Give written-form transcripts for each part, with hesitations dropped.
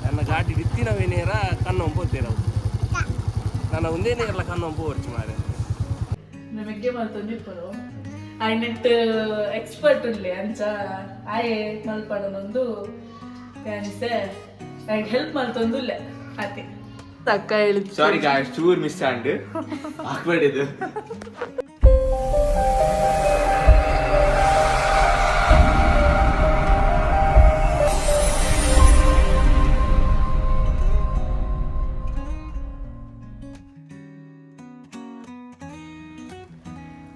ನನ್ನ ಗಾಡಿ ಇತ್ತಿನವೇನೇರ ಕಣ್ಣು ಹೋಗ್ತೀರವು ನಾನು ಒಂದೇ ನೇರಲ ಕಣ್ಣು ಹೋಗ್ಚು ಮಾರೆ ನಮಗೆ ಮಲ್ತೊಂದಿಪ್ಪರು ನೆಟ್ ಎಕ್ಸ್ಪರ್ಟ್ ಉಳ್ಳಿ ಅಂಚ ಆಯೆ ಮಲ್ಪಡನೊಂದು ಅನಿಸೆ ಹೆಲ್ಪ್ ಮಲ್ತೊಂದುಲ್ಲ ಅತಿ ಅಕ್ಕ ಹೇಳಿದ್ ಸಾರಿ ಗಾಯ್ಸ್ ಚೂರ್ ಮಿಸ್ ಆಂಡ್ ಹಾಕ್ಬೇಡಿದ್ದು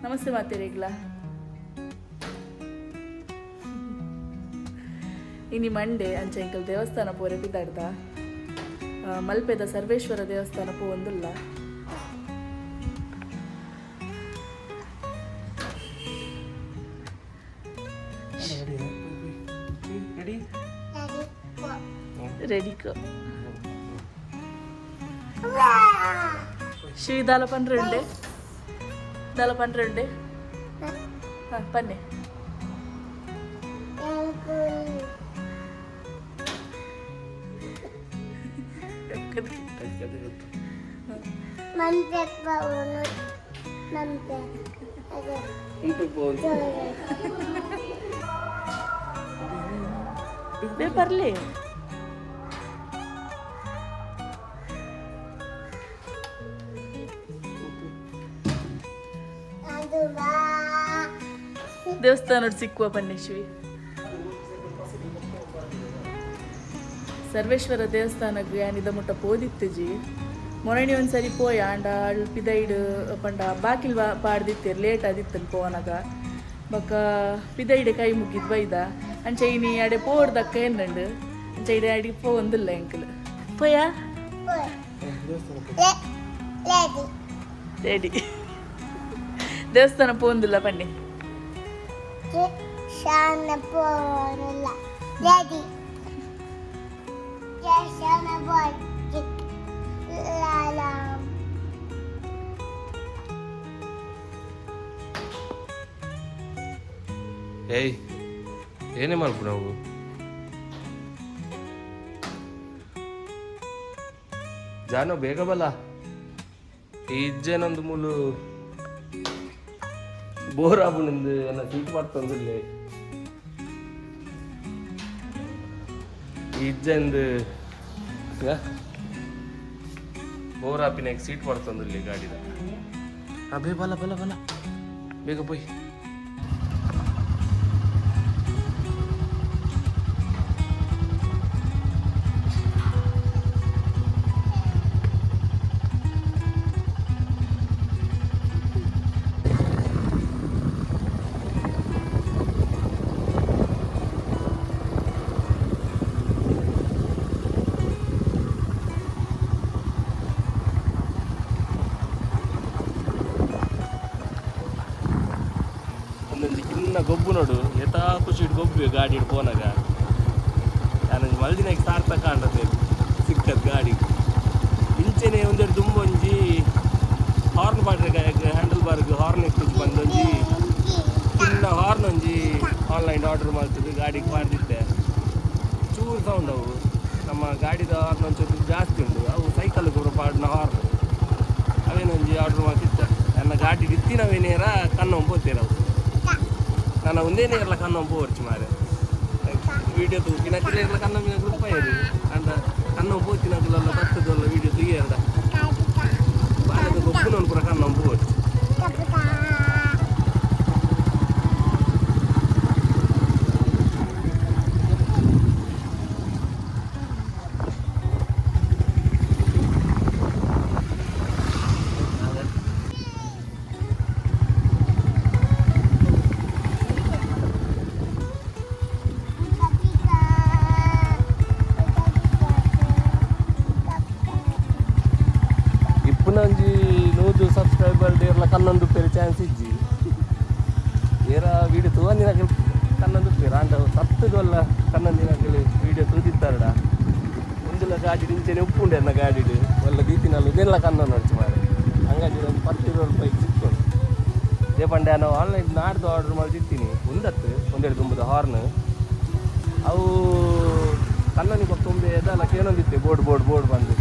ನಮಸ್ತೆ ಮಾತೇರಿಗ್ಲ ಇನಿ ಮಂಡೆ ಅಂಚ ಎಂಕಲ್ ದೇವಸ್ಥಾನ ಪೋರೆ ಬಿದ್ದಾಡ್ದ ಮಲ್ಪೆದ ಸರ್ವೇಶ್ವರ ದೇವಸ್ಥಾನ ಪೋವೊಂದುಲ್ಲ ರೆಡಿಕೋ ಶ್ರೀ ದಾಲ ಪನ್ರೆಂಡೆ ದಾಲ ಪನ್ರೆಂಡೆ ಪನ್ನೆ ಬರ್ಲಿ ದೇವಸ್ಥಾನ ಸಿಕ್ಕುವ ಪನ್ನೇಶ್ವಿ ಸರ್ವೇಶ್ವರ ದೇವಸ್ಥಾನಕ್ಕೆ ಯಾನಿದ ಮುಟ್ಟ ಪೋದಿತ್ತುಜಿ ಮೊರಣಿ ಒಂದ್ಸರಿ ಪೋಯ ಆಂಡ ಪಿದೈಡ್ ಪಂಡ ಬಾಕಿಲ್ ಪಾಡ್ದಿತ್ತೇರು ಲೇಟ್ ಆದಿತ್ತಲ್ಲಿ ಪೋವನಾಗ ಬೊಕ್ಕ ಪಿದೈಡೆ ಕೈ ಮುಗಿದ್ ಬೈದ ಅಂಚೆ ಇನಿ ಅಡೆ ಪೋಡ್ದಕ್ಕ ಏನಂಡು ಅಂಚೆ ಇಡೆ ಅಡಿ ಪೋವಂದಿಲ್ಲ ಎಂಕಲ್ ಪೋಯ ರೆಡಿ ದೇವಸ್ಥಾನ ಪೋವಂದಿಲ್ಲ ಪನ್ನಿ ಏಯ್ ಏನೇ ಮಾಡ್ಕೊ ನಾವು ಜಾನೋ ಬೇಗ ಬಲ್ಲ ಈ ಇಜ್ಜೇನೊಂದು ಮೂಲು ಬೋರ್ ಆಬುನಿಂದು ಎಲ್ಲ ಸೀಟ್ ಮಾಡ್ತಂದಿಲ್ಲ ಈ ಇಜ್ಜಂದು ಬೋರ್ ಆಪಿನಾಗ ಸೀಟ್ ಮಾಡ್ತಂದಿಲ್ಲ ಗಾಡಿದ ಬೇ ಬಲ ಬಲ ಬಲ ಬೇಗ ಪೋಯ್ ಗೊಬ್ಬು ನೋಡು ಎತಾ ಖುಷಿ ಗೊಬ್ಬು ಗಾಡಿ ಹಿಡ್ಕೋನಾಗ ನಾನು ಮಲ್ದಿನಾಗ ಸಾರ್ಥಕ ಕಾಣ್ತದೆ ಸಿಕ್ಕದ ಗಾಡಿ ಇಂಚೆನೆ ಒಂದೆರಡು ದುಂಬೊಂಜಿ ಹಾರ್ನ್ ಪಾಡ್ರೆ ಹ್ಯಾಂಡಲ್ ಬಾರ್ಗ್ ಹಾರ್ನ್ ಎಕ್ಕಿಸಿ ಬಂದೊಂಜಿ ಚಿನ್ನ ಹಾರ್ನ್ ಒಂಜಿ ಆನ್ಲೈನ್ ಆರ್ಡರ್ ಮಾಡ್ತಿದ್ದು ಗಾಡಿಗೆ ಮಾಡ್ತಿದ್ದೆ ಚೂರು ಸೌಂಡ್ ಅವು ನಮ್ಮ ಗಾಡಿದ ಹಾರ್ನ್ ಒಂಚೂರು ಜಾಸ್ತಿ ಉಂಟು ಅವು ಸೈಕಲ್ ಕೂಡ ಪಾಡ್ನ ಹಾರ್ನ್ ಅವೇನೊಂಜಿ ಆರ್ಡರ್ ಮಾಡ್ತಿದ್ದೆ ನನ್ನ ಗಾಡಿ ಇತ್ತಿನವೇನೇರ ಕಣ್ಣು ಹೋಗ್ತೀರವು ನಾನು ಒಂದೇ ನೇರಲ ಕಣ್ಣು ಹೋಗ್ಚು ಮಾರೆ ವೀಡಿಯೋ ತೂಕಿನಕ್ಕಿಲ್ಲ ಕಣ್ಣು ಗ್ರೂಪ್ ಆಯ್ತು ಅಂಡ ಕಣ್ಣು ಹೋಗ್ತಿನಕ್ಕೆಲ್ಲ ಬರ್ತದಲ್ಲ ವೀಡಿಯೋ ತೆಗಿಯಲ್ಲ ಬಾಳದ ಗೊಬ್ಬು ಪೂರ ಕಣ್ಣು ಹೋಗ್ಚು ಒಂಜಿ 100 ಸಬ್ಸ್ಕ್ರೈಬರ್ ಡೇರ್ಲ ಕನ್ನೊಂದು ಪೇರು ಚಾನ್ಸ್ ಇಜ್ಜಿ ಏರ ವೀಡಿಯೋ ತೂವಂದಿನಾಗ ಕನ್ನೊಂದು ಪೇರು ಅಂಡ ಸತ್ತದಲ್ಲ ಕನ್ನೊಂದಿನಾಗಲಿ ವೀಡಿಯೋ ತೂದಿತ್ತಾರಡ ಒಂದುಲ ಗಾಡಿ ಇಂಚೆನೆ ಉಪ್ಪುಂಡೆ ಅನ್ನ ಗಾಡಿಡು ಒಲ್ಲ ದೀತಿನಲ್ಲ ಇದೆಲ್ಲ ಕನ್ನೊಂದು ನಡ್ಚು ಮಾಡಿ ಹಂಗಾಗಿ ಒಂದು 10 ರೂಪಾಯಿ ಸಿಕ್ಕೊಂಡು ದೇ ಪಂಡೆ ನಾವು ಆನ್ಲೈನ್ ನಾಡ್ದು ಆರ್ಡರ್ ಮಾಡಿರ್ತೀನಿ ಒಂದತ್ತು ಒಂದೆರಡು ದುಂಬುದ ಹಾರ್ನ್ ಅವು ಕಣ್ಣನಿಗೆ ತುಂಬೆ ಅದೆಲ್ಲ ಕೇಳೊಂದಿತ್ತೆ ಬೋರ್ಡ್ ಬಂದು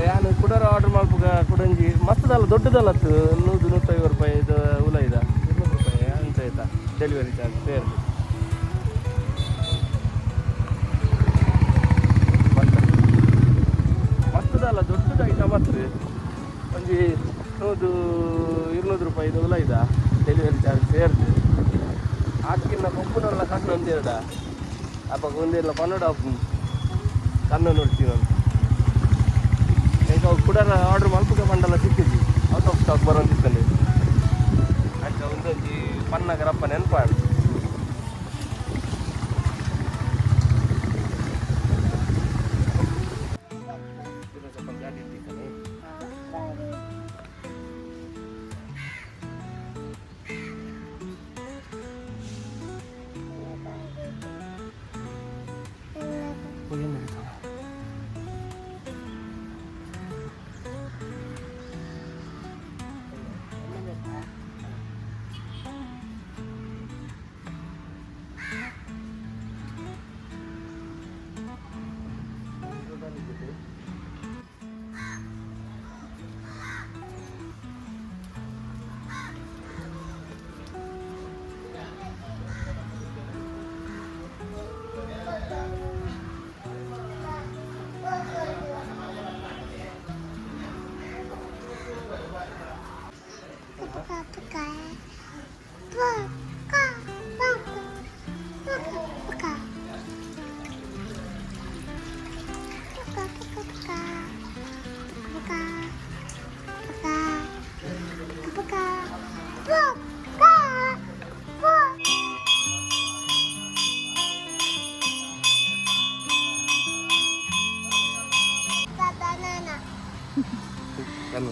ಯಾನು ಕುಡರ ಆರ್ಡರ್ ಮಾಡ್ಬೇಕ ಕುಡಂಜಿ ಮಸ್ತದಲ್ಲ ದೊಡ್ಡದಲ್ಲತ್ತು 100-150 ರೂಪಾಯಿ ಇದು ಉಲ ಇದ 200 ರೂಪಾಯಿ ಅಂತ ಆಯ್ತಾ ಡೆಲಿವರಿ ಚಾರ್ಜ್ ಸೇರಿದೆ ಮಸ್ತದಲ್ಲ ದೊಡ್ಡದು ಐಟಮ್ ಹತ್ರ ಒಂಜಿ 100-200 ರೂಪಾಯಿ ಇದು ಉಲ ಇದ ಡೆಲಿವರಿ ಚಾರ್ಜ್ ಸೇರಿದೆ ಆಕಿನ್ನ ಪಪ್ಪುನೆಲ್ಲ ಕಣ್ಣು ಅಂತೇಳ್ದ ಅಪ್ಪ ಒಂದೆಲ್ಲ ಪನ್ನಡ ಕಣ್ಣು ನೋಡ್ತೀವಿ ಅಂತ ಈಗ ಕೂಡ ಆರ್ಡ್ರ್ ಮಲ್ಪುಗ ಬಂಡಲ್ಲ ಸಿಕ್ಕಿದ್ವಿ ಔಟ್ ಆಫ್ ಸ್ಟಾಕ್ ಬರೋಂತಿತ್ತಲ್ಲಿ ಆಯ್ತು ಒಂದೊಂದು ಪನ್ನಗರಪ್ಪ ನೆನಪಾಡು ಸ್ವಲ್ಪ ಗಾಡಿ ಇಟ್ಟಿದ್ದಾನೆ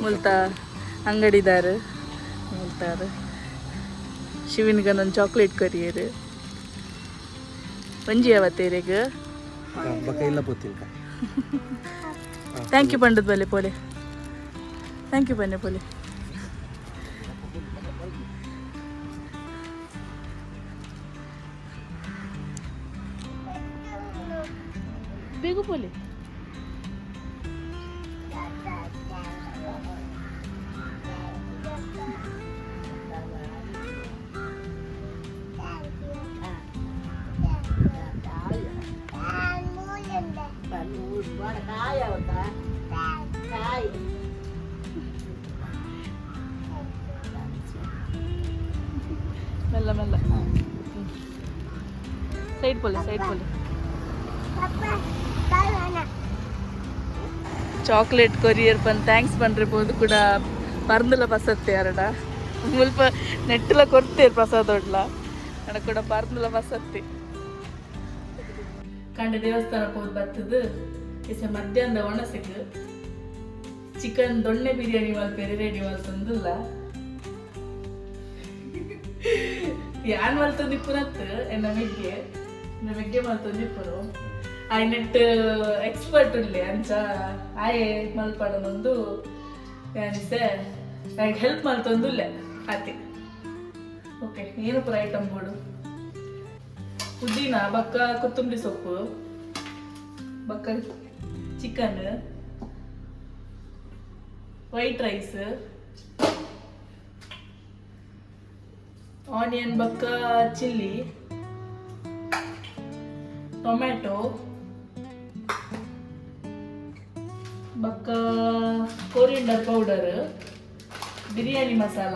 ಮುಲ್ತಾ ಅಂಗಡಿದಾರು ಮುಲ್ತಾರು ಶಿವನಿಗನೊಂದು ಚಾಕ್ಲೇಟ್ ಕರಿಯರು ಒಂಜಿ ಅವತ್ತೇರೆಗ ಬಕ್ಕ ಇಲ್ಲ ಪೋತಿಲ್ಕ ಥ್ಯಾಂಕ್ ಯು ಪಂಡದ ಬಲೆ ಪೋಲೆ ಥ್ಯಾಂಕ್ ಯು ಬನ್ನಿ ಪೋಲೆ ಬೇಗ ಪೋಲೆ ಮೆಲ್ಲ ಮೆಲ್ಲ ಸೈಡ್ ಪೋಲೆ ಚಾಕ್ಲೇಟ್ ಕೊರಿಯರ್ ಪನ್ ಥ್ಯಾಂಕ್ಸ್ ಪಂಡ್ರಿಬೋದು ಕೂಡ ಪರ್ಂದುಲ ಬಸತ್ತೆ ಅರಡ ಮುಲ್ಪ ನೆಟ್ಟಲ ಕೊಡ್ತೇರು ಪ್ರಸಾದ ಒಡ್ಲ ಅಡ ಕೂಡ ಪರ್ಂದುಲ ಬಸತ್ತೆ ಕಂಡ ದೇವಸ್ಥಾನ ಹೋದ್ ಬರ್ತದ ಇಸ ಮಧ್ಯಾಹ್ನದ ಒಣಸಿಗೆ ಚಿಕನ್ ದೊಣ್ಣೆ ಬಿರಿಯಾನಿ ಮಲ್ಪೇರಿ ರೆಡಿ ಮಲ್ತಂದಿಲ್ಲ ಯಾನ್ ಮಲ್ತಂದಿಪ್ಪುನತ್ ಎನ್ನ ಮೆಗ್ಗೆ ಮಲ್ತಂದಿಪ್ಪರು ಆಯ್ ನೆಟ್ ಎಕ್ಸ್ಪರ್ಟ್ ಉಳ್ಳಿ ಅಂಚ ಆಯೆ ಮಲ್ಪಡನೊಂದು ಯಾನಿಸೆ ಆಯ್ಗೆ ಹೆಲ್ಪ್ ಮಲ್ತಂದುಲ್ಲೆ ಆತಿ ಓಕೆ ಏನು ಪುರ ಐಟಮ್ ಬೋಡು ಪುದೀನ ಬಕ್ಕ ಕೊತ್ತಂಬರಿ ಸೊಪ್ಪು ಬಕ್ಕ ಚಿಕನ್ ವೈಟ್ ರೈಸ್ ಆನಿಯನ್ ಬಕ್ಕ ಚಿಲ್ಲಿ ಟೊಮ್ಯಾಟೊ ಬಕ್ಕ ಕೊರಿಯಂಡರ್ ಪೌಡರ್ ಬಿರಿಯಾನಿ ಮಸಾಲ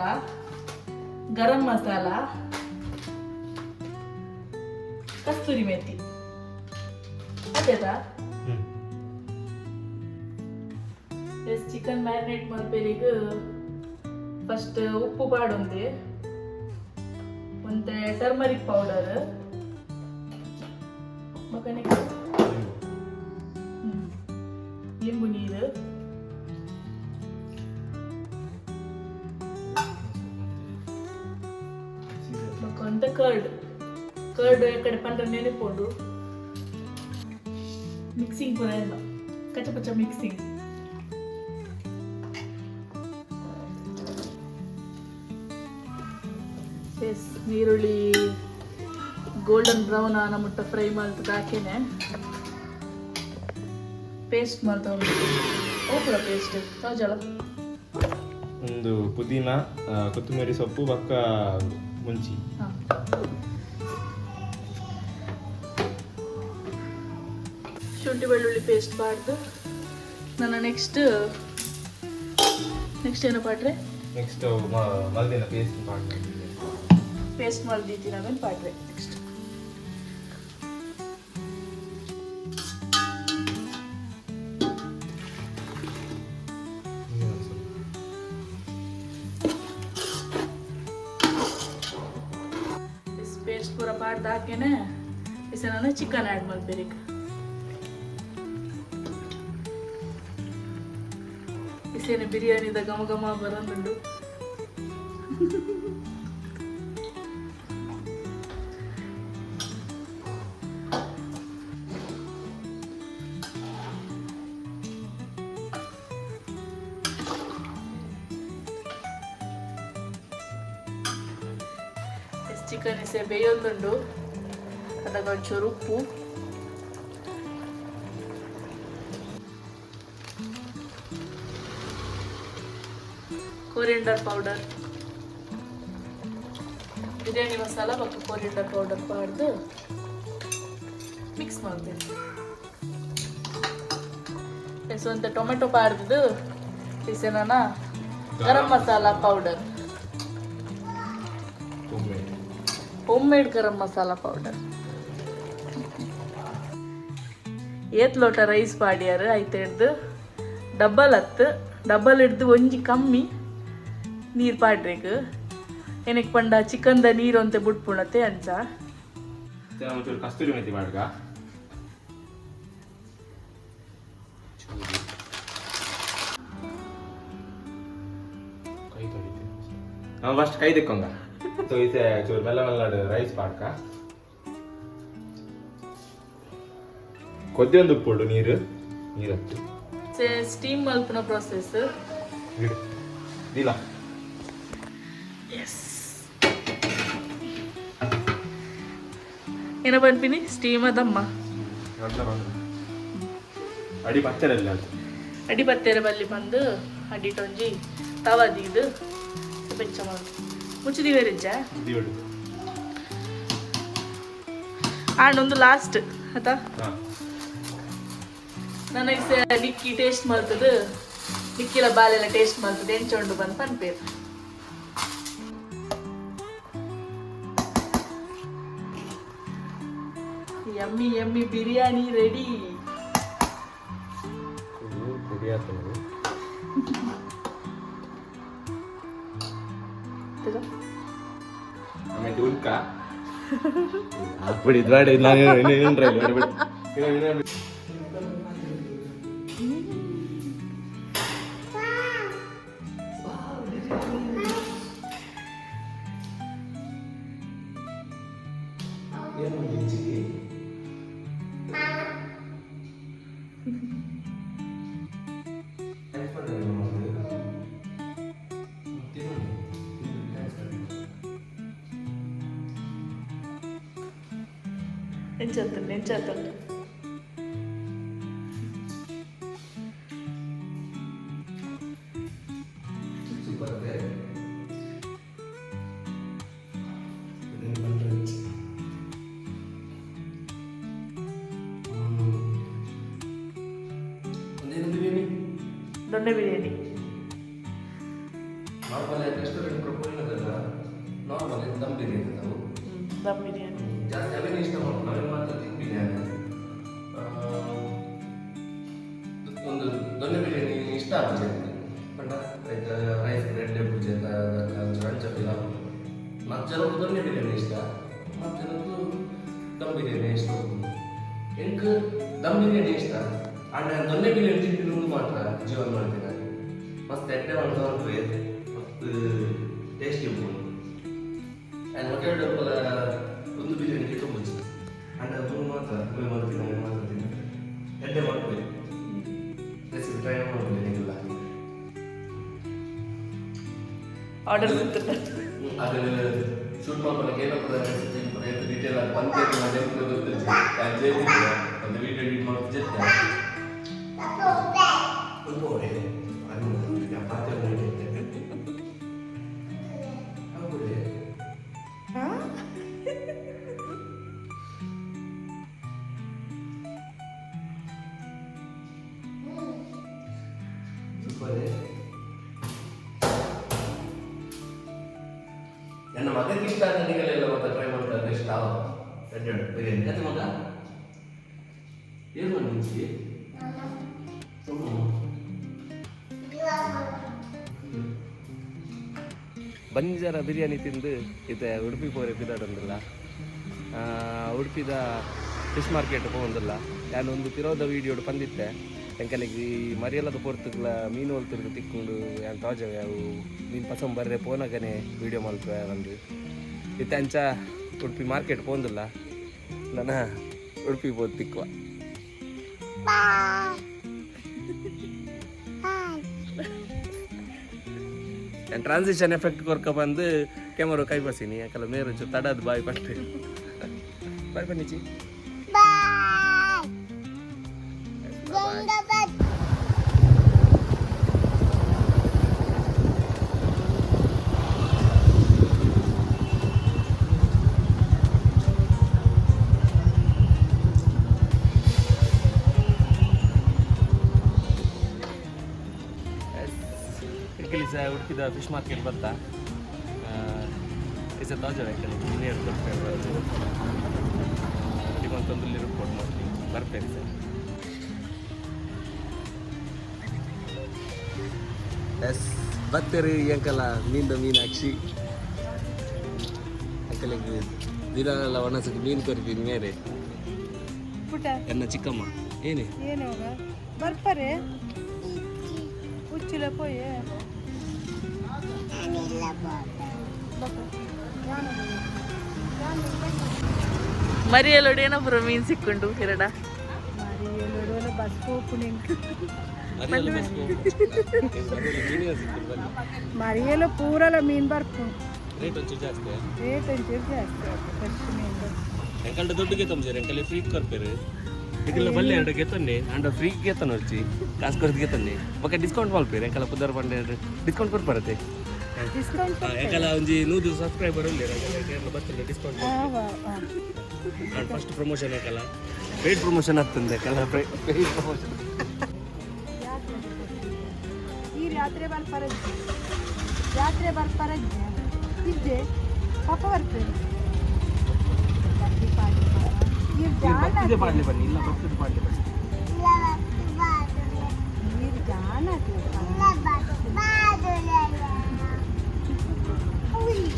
ಗರಂ ಮಸಾಲ ಕಸ್ತೂರಿ ಮೆಥಿ ಅದೇದಾ ಎಸ್ ಚಿಕನ್ ಮ್ಯಾರಿನೇಟ್ ಮಾಡ್ಬೇರಿಗೆ ಫಸ್ಟ್ ಉಪ್ಪು ಪಾಡೊಂದೆ ಮತ್ತೆ ಟರ್ಮರಿಕ್ ಪೌಡರ್ ಮಗನೆ ಲಿಂಬು ನೀರು ಅಂತ ಕರ್ಡ್ ಎಕಡೆ ಪಂಡ್ರೆ ನೆನೆಪೋಡು ಮಿಕ್ಸಿಂಗ್ ಪೂರ ಎಲ್ಲ ಕಚ್ಚಪಚ್ಚ ಮಿಕ್ಸಿಂಗ್ ಎಸ್ ನೀರುಳ್ಳಿ ಗೋಲ್ಡನ್ ಬ್ರೌನ್ ಆನ ಮುಟ್ಟ ಫ್ರೈ ಮಾಡ್ತದ ಹಾಕೇನೆ ಪೇಸ್ಟ್ ಮಾಡ್ತಾ ಹೋಗ್ಬಿಡ ಪೇಸ್ಟ್ ತಾಜಲ ಒಂದು ಪುದೀನ ಕೊತ್ತಂಬರಿ ಸೊಪ್ಪು ಬಕ್ಕ ಮುಂಚಿ ಶುಂಠಿ ಬೆಳ್ಳುಳ್ಳಿ ಪೇಸ್ಟ್ ಬಾರ್ದು ನನ್ನ ನೆಕ್ಸ್ಟ್ ಏನು ಪಾಟ್ರೆ ನೆಕ್ಸ್ಟ್ ಮಲ್ದಿನ ಪೇಸ್ಟ್ ಮಾಡ್ತೀನಿ ಪೇಸ್ಟ್ ಮಾಡ್ದಿದ್ದೀನಿ ಆಮೇಲೆ ಪಾಟ್ರೆ ನೆಕ್ಸ್ಟ್ ಪೇಸ್ಟ್ ಪೂರ ಪಾಡ್ದು ಹಾಕೇನೆ ಇಸ ನಾನು ಚಿಕನ್ ಆ್ಯಡ್ ಮಾಡ್ಬೇರೀಗ ಇಸೇನೆ ಬಿರಿಯಾನಿದ ಘಮ ಘಮ ಬರೋದುಂಡು ಚಿಕನ್ ಇಸೆ ಬೇಯೊಂದುಂಡು ಅದಕ್ಕೆ ಒಂಚೂರು ಉಪ್ಪು ಕೊರಿಯಂಡರ್ ಪೌಡರ್ ಬಿರಿಯಾನಿ ಮಸಾಲ ಮತ್ತು ಕೊರಿಯಂಡರ್ ಪೌಡರ್ ಪಾಡ್ದು ಮಿಕ್ಸ್ ಮಾಡಬೇಕು ಸ್ವಂತ tomato ಪಾಡ್ದು ಇಸೆನ garam masala powder home made garam masala powder ಏತ್ ಲೋಟ ರೈಸ್ ಪಾಡ್ಯಾರು ಆಯ್ತು ಹಿಡ್ದು ಡಬ್ಬಲ್ ಹಿಡ್ದು ಒಂಜಿ ಕಮ್ಮಿ ನೀರು ಪಾಡ್ರೇಕು ಏನಕ್ಕೆ ಪಂಡ ಚಿಕನ್ದ ನೀರು ಅಂತ ಬಿಟ್ಪುಣತೆ ಅಂಚ ಕಸ್ತೂರಿ ಮೆಥಿ ಮಾಡ್ಗ ನಾವು ಫಸ್ಟ್ ಕೈ ತೆಕ್ಕೊಂಗ ಸೊ ಈಸೆ ಚೂರು ಮೆಲ್ಲ ಮೆಲ್ಲಡು ರೈಸ್ ಪಾಡ್ಕ ಕೊದ್ದೊಂದು ಉಪ್ಪುಡು ನೀರತ್ತು ಸ್ಟೀಮ್ ಮಲ್ಪನ ಪ್ರೊಸೆಸ್ ದಿಲ ಎಸ್ ಏನ ಪನ್ಪಿನಿ ಸ್ಟೀಮ್ ಅದಮ್ಮ ಅಡಿ ಪತ್ತೆರಲ್ಲಿ ಅದು ಅಡಿ ಪತ್ತೆರ ಬಲ್ಲಿ ಬಂದು ಅಡಿಟೊಂಜಿ ತವದಿದು ಬೆಚ್ಚ ಮಾಡು ಮುಚ್ಚಿದೀವಿ ರಿಜ್ಜ ದಿವಡು ಒಂದು ಲಾಸ್ಟ್ ಆಯ್ತಾ ನನಗೆ ಲಿಕ್ಕಿ ಟೇಸ್ಟ್ ಮಾಡ್ತದೆ ಲಿಕ್ಕಿಲ ಬಾಲೆಲ್ಲ ಟೇಸ್ಟ್ ಮಾಡ್ತದೆ ಎಂಚೊಂಡು ಬಂದು ಪನ್ಪೇರು ಯಮ್ಮಿ ಯಮ್ಮಿ ಬಿರಿಯಾನಿ ರೆಡಿ ಆಮೇಲೆ ಉಲ್ಕ ಹಾಕ್ಬಿಡಿ ಬೇಡ ನಾನು ನೆಂಚತ್ತುಂಡು ದೊಣ್ಣೆ biryani normal restaurant ಪ್ರೊಪೋಷನಲ್ಲ normal dum biryani ನಾವು ದಮ್ ಬಿರಿಯಾನಿ ಜಾಸ್ತಿ ಅವೇನು ಇಷ್ಟ ಮಾಡೋದು ನಾವೇನು ಮಾತ್ರ ಬಿರಿಯಾನಿ ಒಂದು ದೊಣ್ಣೆ ಬಿರಿಯಾನಿ ಇಷ್ಟ ಆಗುತ್ತೆ ಬಟ್ ರೈಸ್ ರೆಡ್ ಪೂಜೆ ರಂಚಪಿಲ್ಲ ಮತ್ತು ಜನರು ದೊಣ್ಣೆ ಬಿರಿಯಾನಿ ಇಷ್ಟ ಮತ್ತು ಜನರು ದಮ್ ಬಿರಿಯಾನಿ ಇಷ್ಟ എനിക്ക് ದಮ್ ಬಿರಿಯಾನಿ ಇಷ್ಟ ಆದ್ರೆ ದೊಣ್ಣೆ ಬಿರಿಯಾನಿ ತಿಂದಿದ್ದು ಮಾತ್ರ ಜೀವನ ಮಾಡ್ತೀನಿ ಮಸ್ತ್ ಎಟ್ಟೆ ಮಾಡ್ತಾರೆ ಮತ್ತು ಟೇಸ್ಟಿ ಉಂಟು ಆ್ಯಂಡ್ ಹೊಟ್ಟೆ ಒಂದು ಬಿರಿಯಾನಿ ತುಂಬ ಅಂಡ್ ಅದು ಮಾತ್ರ ಮಾಡ್ತೀನಿ ಎಟ್ಟೆ ಮಾಡ್ತೀವಿ ರೆಸಿಪಿ ಟ್ರೈ ಮಾಡ್ತೀನಿ ನಿಮಗೆಲ್ಲ ಆರ್ಡರ್ ಅದು ಶೂಟ್ ಮಾಡ್ಕೊಳಕ್ಕೆ ಏನಪ್ಪ ಏನು ಡೀಟೇಲ್ ಆಗಿ ಪಂಚಾಯತ್ ನೆನಪು ಗೊತ್ತಿಲ್ಲ ಒಂದು ವಿಡಿಯೋ ಎಡಿಟ್ ಮಾಡೋದು ಜೊತೆ ನನ್ನ ಮಗನಿಗೆ ಇಷ್ಟ ನನಗೆಲ್ಲ ಮತ್ತೆ ಟ್ರೈ ಮಾಡ್ತಾರೆ ಇಷ್ಟ ಬಿರಿಯಾನಿ ಕತೆ ಮಗ ಏನು ಮಾಡಿ ಬಂಜಾರ ಬಿರಿಯಾನಿ ತಿಂದು ಇದು ಉಡುಪಿ ಪೋರೆ ಪಿದಾಡಂದಿಲ್ಲ ಉಡುಪಿದ ಫಿಶ್ ಮಾರ್ಕೆಟ್ ಹೋಗಂದಿಲ್ಲ ನಾನು ಒಂದು ತಿರೋದ ವೀಡಿಯೋ ಬಂದಿದ್ದೆ ಎಂಕಲಿಗೆ ಈ ಮರಿಯಲ್ಲದ ಪೊರ್ತುಗಳ ಮೀನು ಹೊಲ್ತಿರ್ದು ತಿಕ್ಕೊಂಡು ಏನು ತಾಜಾವೆ ಅವು ಮೀನು ಪಸಂದ್ ಬರ್ರೆ ಪೋನಾಗನೆ ವೀಡಿಯೋ ಮಲ್ಪೆ ಒಂದು ಇತ್ತೆ ಅಂಚ ಉಡುಪಿ ಮಾರ್ಕೆಟ್ ಪೋಂದಿಲ್ಲ ನಾನು ಉಡುಪಿ ಪೋದು ತಿಕ್ಕುವ ನಾನು ಟ್ರಾನ್ಸಿಷನ್ ಎಫೆಕ್ಟ್ ಕೊರ್ಕ ಬಂದು ಕ್ಯಾಮರಾ ಕೈ ಬಸ್ಸೀನಿ ಯಾಕಲ್ಲ ಮೇರು ತಡದ ಬಾಯಿ ಪಟ್ಟೆ ಬಾಯ್ ಬನ್ನಿಚಿ ಉಡುಪಿದ ಫಿಶ್ ಮಾರ್ಕೆಟ್ ಬರ್ತಾ ಇಸ ತಾಜಾ ನೀರು ನಿಮ್ಮಂತೊಂದು ರಿಪೋರ್ಟ್ ಮಾಡ್ತೀನಿ ಬರ್ಬೇಡಿ ಸರ್ ಎಸ್ ಬರ್ತೀರಿ ಅಂಕಲ್ಲ ಮೀನಾಕ್ಷಿ ಅಂಕಲಿಗೆ ದಿನ ಎಲ್ಲ ಒಂದೊಂದ್ಸತಿ ಮೀನು ಕೊರಿತೀನಿ ಮೇರೆ ಎನ್ನ ಚಿಕ್ಕಮ್ಮ ಏನೇ ಏನು ಬರ್ತಾರೆ ಉಚ್ಚಿಲ ಪೋಯ್ ಮರಿಯಲ್ಲೋಡು ಏನೊಬ್ಬರು ಮೀನು ಸಿಕ್ಕೊಂಡು ಕಿರಡ ಬಸ್ ಹೋಗ್ತೀನಿ ಮರಿಯಲು ಪೂರಲ್ಲ ಮೀನು ಬರ್ತು ರೇಟ್ ಒಂಚೂರು ಜಾಸ್ತಿ ರೇಟ್ ಒಂಚೂರು ಜಾಸ್ತಿ ಫ್ರೆಶ್ ಮೀನು ಎಂಕಲ್ಡ ದುಡ್ಡು ಗೆತ್ತಂಜಾರೆ ಎಂಕಲ್ಲಿ ಫ್ರೀ ಕೊರ್ಪೇರು ಈಗೆಲ್ಲ ಬಲ್ಲೆ ಎರಡು ಗೆತ್ತನ್ನೆ ಅಂಡ ಫ್ರೀ ಗೆತ್ತನ వచ్చి ಕಾಸು ಕೊರದು ಗೆತ್ತನ್ನೆ ಬೊಕ್ಕ ಡಿಸ್ಕೌಂಟ್ ಮಲ್ಪೇರು ಎಂಕಲ್ಲ ಪುದರ್ ಬಂಡೆ ಡಿಸ್ಕೌಂಟ್ ಕೊಡ್ಬಾರತ್ತೆ ಡಿಸ್ಕೌಂಟ್ ಎಂಕಲ್ಲ ಒಂಜಿ 100 ಸಬ್ಸ್ಕ್ರೈಬರ್ ಉಳ್ಳಿ ಬರ್ತದೆ ಡಿಸ್ಕೌಂಟ್ ನಾನು ಫಸ್ಟ್ ಪ್ರಮೋಷನ್ ಎಂಕಲ್ಲ ಪೇಯ್ಡ್ ಪ್ರಮೋಷನ್ ಆಗ್ತಂದೆ ಎಂಕಲ್ಲ ಪೇಯ್ಡ್ ಪ್ರಮೋಷನ್ ಈ ರಾತ್ರಿ ಬರ್ಪರಜ್ಜೆ ಜಾತ್ರೆ ಬರ್ಪರಜ್ಜೆ ಇದ್ದೆ ಪಾಪ ಬರ್ತೇನೆ ಭಕ್ತಿದೆ ಪಾಡ್ಲಿ ಬನ್ನಿ ಇಲ್ಲ ಭಕ್ತಿದೆ ಪಾಡ್ಲಿ ಬನ್ನಿ ನೀರು ಜಾನ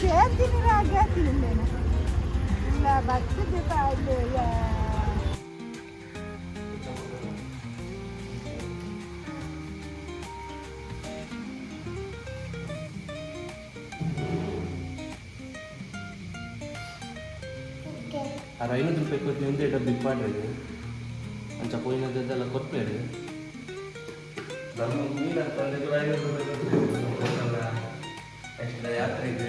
ಹೇಳ್ತೀನಿ ಹೇಳ್ತೀನಿ ಇಲ್ಲ ಭಕ್ತಿದೆ ಪಾಡ್ಲಿ ಆ 500 ರೂಪಾಯಿ ಕೊಟ್ಟು ಒಂದೇ ಡಬ್ಬಿ ಪಾಡ್ರಿ ಅಂಚ ಪೋಯಿನದ್ದೆಲ್ಲ ಕೊಟ್ಬೇಡಿ ನಮ್ಮ ಮೀನು ಅಂತಂದ್ರೆ 500 ರೂಪಾಯಿ ನೆಕ್ಸ್ಟ್ ಯಾತ್ರೆಗೆ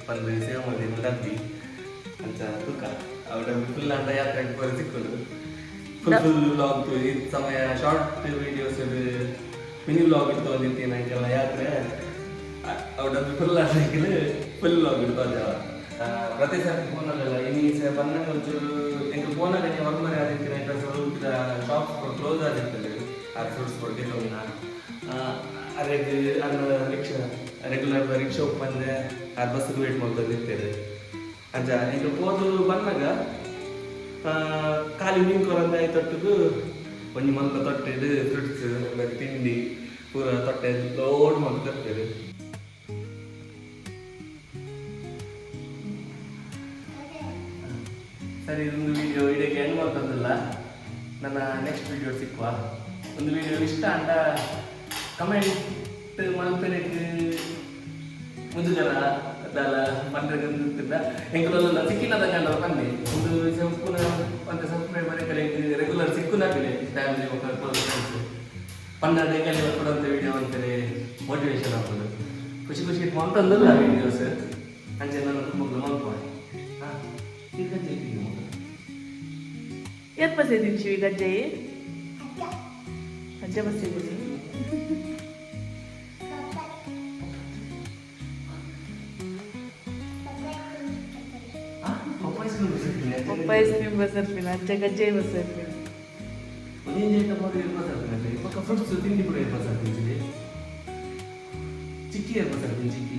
ಬಂದು ಸೇವ್ ಮಾಡಿ ಡಬ್ಬಿ ಅಂತ ತೂಕ ಅವು ಡಬ್ಬಿ ಫುಲ್ ಅಂತ ಯಾತ್ರೆಗೆ ಬರೋ ಸಿಕ್ಕೋದು ಫುಲ್ ವ್ಲಾಗ್ ಈ ಸಮಯ ಶಾರ್ಟ್ ವಿಡಿಯೋಸ್ ಮಿನಿ ವ್ಲಾಗ್ ಇಡ್ತು ಅಂದಿರ್ತೀನಿ ನಂಗೆಲ್ಲ ಯಾತ್ರೆ ಅವು ಡಬ್ಬಿ ಫುಲ್ ಆಡ್ಲಿಕ್ಕೆ ಫುಲ್ ವ್ಲಾಗ್ ಇಡ್ತು ಅದ ಪ್ರತಿ ಸಾರಿ ಫೋನಲ್ಲೆಲ್ಲ ಇನ್ನು ಸಹ ಬಂದಾಗ ಒಂಚೂರು ಎಂಗೆ ಫೋನಲ್ಲಿ ನೀವು ಹೊರಮರೆ ಆದಿರ್ತೀನಿ ಯಾಕಂದ್ರೆ ಸ್ವಲ್ಪ ಶಾಪ್ಸ್ ಕ್ಲೋಸ್ ಆಗಿರ್ತದೆ ಆ ಫ್ರೂಟ್ಸ್ ಕೊಟ್ಟಿಲ್ಲ ಅದಕ್ಕೆ ಅನ್ನ ರಿಕ್ಷಾ ರೆಗ್ಯುಲರ್ ರಿಕ್ಷಾ ಬಂದೆ ಆ ಬಸ್ಸಿಗೆ ವೇಟ್ ಮಾಡ್ಕೊಂಡು ಇರ್ತೇವೆ ಅಂಚ ಈಗ ಹೋದು ಬಂದಾಗ ಖಾಲಿ ಮೀನು ಕೊರಂದ ತೊಟ್ಟಿಗೂ ಒಂದು ಮಲ್ಕ ತೊಟ್ಟೆದು ಫ್ರೂಟ್ಸ್ ತಿಂಡಿ ಪೂರ ತೊಟ್ಟೆ ಲೋಡ್ ಮಾಡಿ ತರ್ತೇವೆ ಸರಿ ಒಂದು ವಿಡಿಯೋ ಇದಕ್ಕೆ ಎಂಡ್ ಮಾಡ್ತಂದಿಲ್ಲ ನನ್ನ ನೆಕ್ಸ್ಟ್ ವಿಡಿಯೋ ಸಿಕ್ಕುವ ಒಂದು ವಿಡಿಯೋ ಇಷ್ಟ ಅಂತ ಕಮೆಂಟ್ ಮಲ್ಪೆನಕ್ಕೆ ಮುಜುಗರ ಅದಲ್ಲ ಪಂದ್ರಗಂತಿದ್ದ ಎಂಕಲಲ್ಲ ಸಿಕ್ಕಿನದ ಕಂಡ ಬನ್ನಿ ಒಂದು ಸಂಪೂರ್ಣ ಒಂದು ಸಬ್ಸ್ಕ್ರೈಬರ್ ಕಲೆಗೆ ರೆಗ್ಯುಲರ್ ಸಿಕ್ಕುನಾಗಲಿ ಫ್ಯಾಮಿಲಿ ಮಕ್ಕಳು ಪನ್ನಡ ಕಲೆ ಕೊಡುವಂಥ ವಿಡಿಯೋ ಅಂತಾರೆ ಮೋಟಿವೇಶನ್ ಆಗ್ಬೋದು ಖುಷಿ ಖುಷಿ ಅಂತಂದಲ್ಲ ವಿಡಿಯೋಸ್ ಅಂಚೆ ನನ್ನ ತುಂಬ ಮಲ್ಪು ಏತ್ ಬಸ್ಸಿದ್ದೀನಿ ಶಿವಿ ಗಜ್ಜಾಯಿ ಅಜ್ಜ ಬಸ್ಸಿದ್ದೀನಿ ಪಪ್ಪಾಯಿ ಸ್ಕ್ರೀಮ್ ಬಸ್ ಇರ್ತೀನಿ ಅಜ್ಜ ಗಜ್ಜಾಯಿ ಬಸ್ ಇರ್ತೀನಿ ಫ್ರೂಟ್ಸ್ ತಿಂಡಿ ಕೂಡ ಇರ್ಬೋದು ಚಿಕ್ಕಿ ಇರ್ಬೋದು ಚಿಕ್ಕಿ